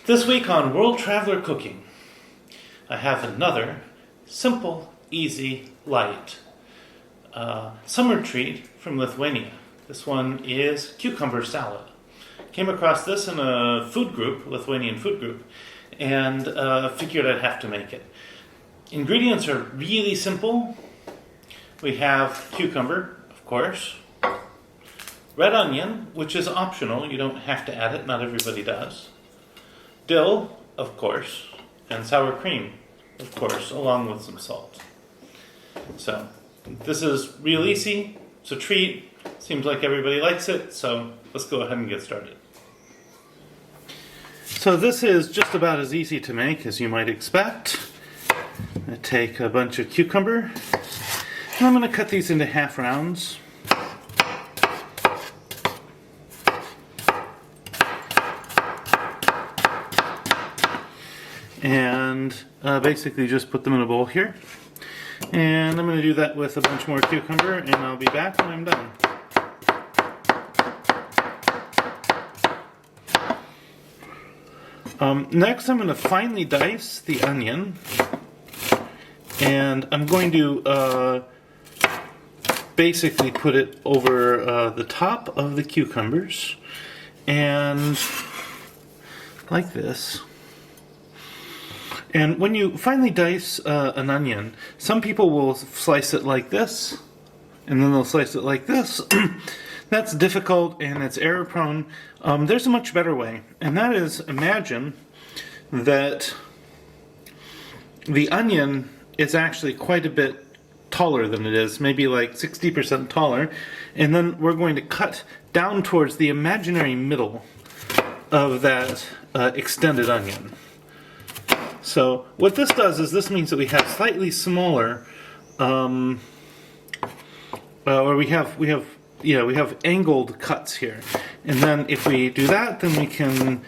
This week on World Traveler Cooking, I have another simple, easy, light summer treat from Lithuania. This one is cucumber salad. Came across this in a food group, Lithuanian food group, and figured I'd have to make it. Ingredients are really simple. We have cucumber, of course, red onion, which is optional, you don't have to add it, not everybody does. Dill, of course, and sour cream, of course, along with some salt. So, this is real easy, it's a treat, seems like everybody likes it, so let's go ahead and get started. So this is just about as easy to make as you might expect. I take a bunch of cucumber, and I'm going to cut these into half rounds. And basically just put them in a bowl here. And I'm going to do that with a bunch more cucumber, and I'll be back when I'm done. Next I'm going to finely dice the onion, and I'm going to basically put it over the top of the cucumbers, and like this. And when you finely dice an onion, some people will slice it like this, and then they'll slice it like this. That's difficult and it's error prone. There's a much better way, and that is, imagine that the onion is actually quite a bit taller than it is, maybe like 60% taller, and then we're going to cut down towards the imaginary middle of that extended onion. So what this does is this means that we have slightly smaller, or we have angled cuts here, and then if we do that, then we can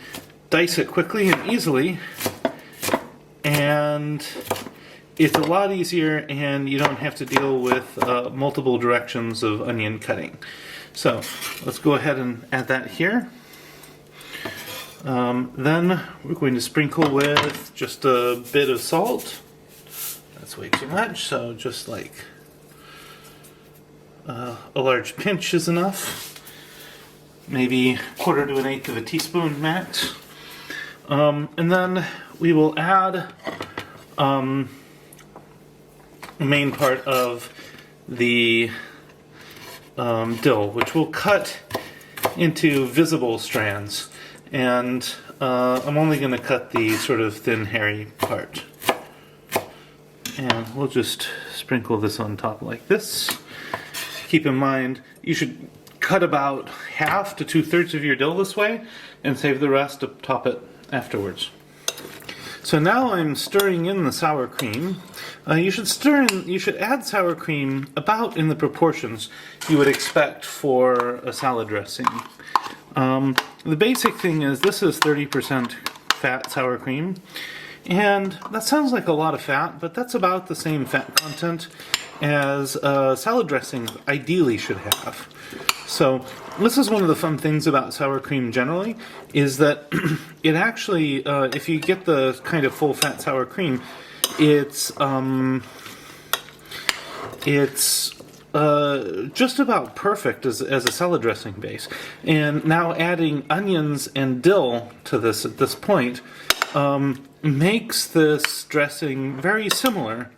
dice it quickly and easily, and it's a lot easier, and you don't have to deal with multiple directions of onion cutting. So let's go ahead and add that here. Then we're going to sprinkle with just a bit of salt. That's way too much, so just like a large pinch is enough. Maybe 1/4 to 1/8 of a teaspoon max. And then we will add the main part of the dill, which we'll cut into visible strands. And I'm only going to cut the sort of thin, hairy part. And we'll just sprinkle this on top like this. Keep in mind, you should cut about 1/2 to 2/3 of your dill this way, and save the rest to top it afterwards. So now I'm stirring in the sour cream. You should add sour cream about in the proportions you would expect for a salad dressing. The basic thing is this is 30% fat sour cream, and that sounds like a lot of fat, but that's about the same fat content as salad dressings ideally should have. So this is one of the fun things about sour cream generally, is that it actually, if you get the kind of full fat sour cream, it's just about perfect as a salad dressing base. And now adding onions and dill to this at this point makes this dressing very similar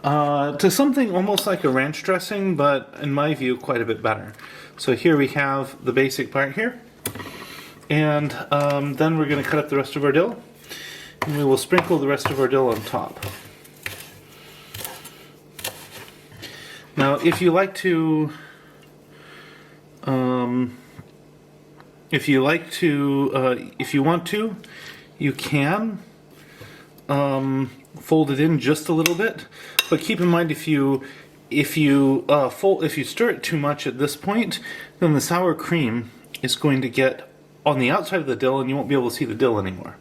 to something almost like a ranch dressing, but in my view quite a bit better. So here we have the basic part here, and then we're going to cut up the rest of our dill, and we will sprinkle the rest of our dill on top. Now, if you want to, you can fold it in just a little bit. But keep in mind, if you stir it too much at this point, then the sour cream is going to get on the outside of the dill, and you won't be able to see the dill anymore.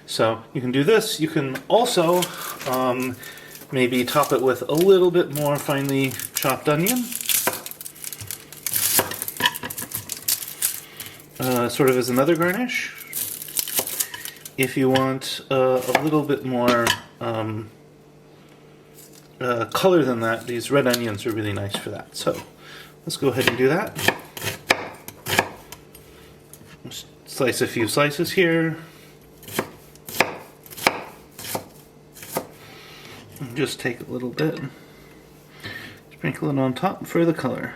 So you can do this. You can also maybe top it with a little bit more finely chopped onion. Sort of as another garnish. if you want a little bit more color than that, these red onions are really nice for that. So let's go ahead and do that. Slice a few slices here. And just take a little bit, sprinkle it on top for the color.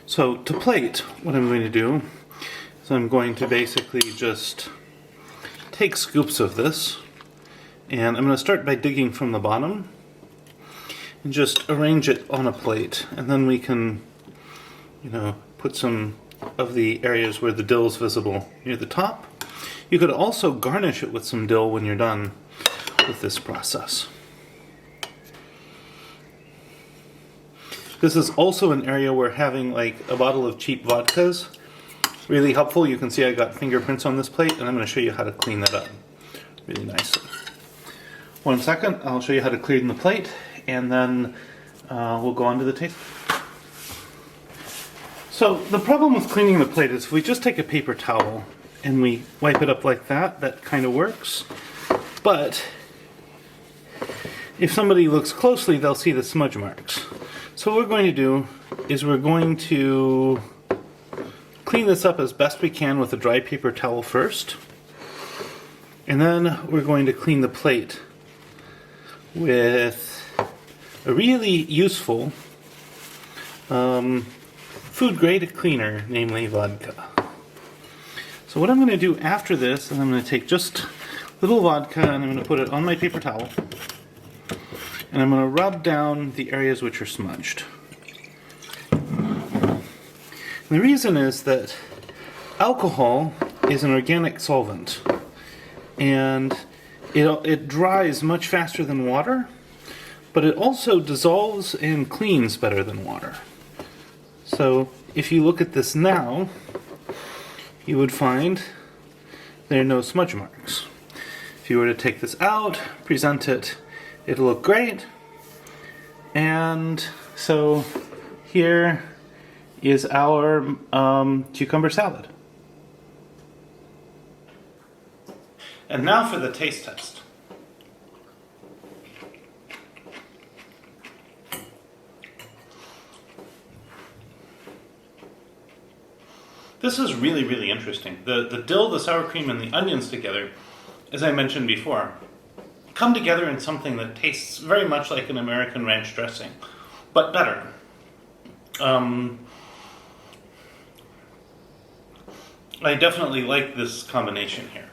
So to plate, what I'm going to do is I'm going to basically just take scoops of this, and I'm going to start by digging from the bottom and just arrange it on a plate, and then we can, you know, put some of the areas where the dill is visible near the top. You could also garnish it with some dill when you're done with this process. This is also an area where having like a bottle of cheap vodka is really helpful. You can see I got fingerprints on this plate, and I'm going to show you how to clean that up really nicely. 1 second, I'll show you how to clean the plate, and then we'll go on to the taste. So the problem with cleaning the plate is if we just take a paper towel and we wipe it up like that, that kind of works. But if somebody looks closely, they'll see the smudge marks. So what we're going to do is we're going to clean this up as best we can with a dry paper towel first. And then we're going to clean the plate with a really useful food grade cleaner, namely vodka. So what I'm going to do after this is I'm going to take just a little vodka and I'm going to put it on my paper towel. And I'm going to rub down the areas which are smudged. And the reason is that alcohol is an organic solvent, and it dries much faster than water, but it also dissolves and cleans better than water. So if you look at this now, you would find there are no smudge marks. If you were to take this out, present it, it'll look great. And so here is our cucumber salad. And now for the taste test. This is really, really interesting. The dill, the sour cream, and the onions together, as I mentioned before, come together in something that tastes very much like an American ranch dressing, but better. I definitely like this combination here.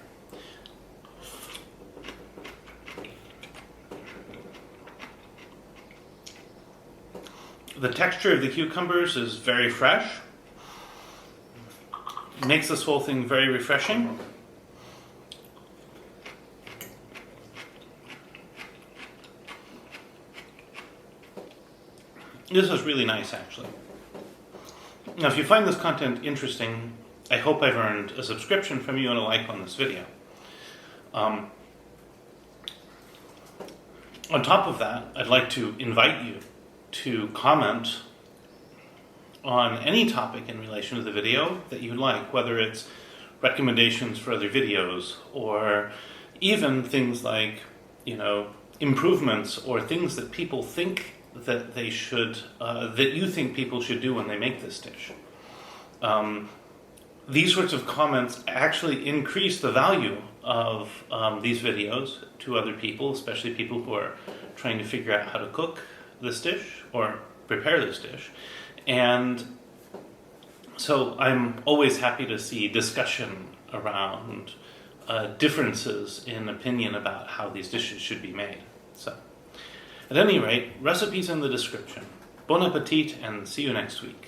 The texture of the cucumbers is very fresh. It makes this whole thing very refreshing. This is really nice, actually. Now, if you find this content interesting, I hope I've earned a subscription from you and a like on this video. On top of that, I'd like to invite you to comment on any topic in relation to the video that you'd like, whether it's recommendations for other videos or even things like, you know, improvements or things that people think that they should, that you think people should do when they make this dish. These sorts of comments actually increase the value of these videos to other people, especially people who are trying to figure out how to cook this dish or prepare this dish. And so I'm always happy to see discussion around differences in opinion about how these dishes should be made. So, at any rate, recipes in the description. Bon appetit, and see you next week.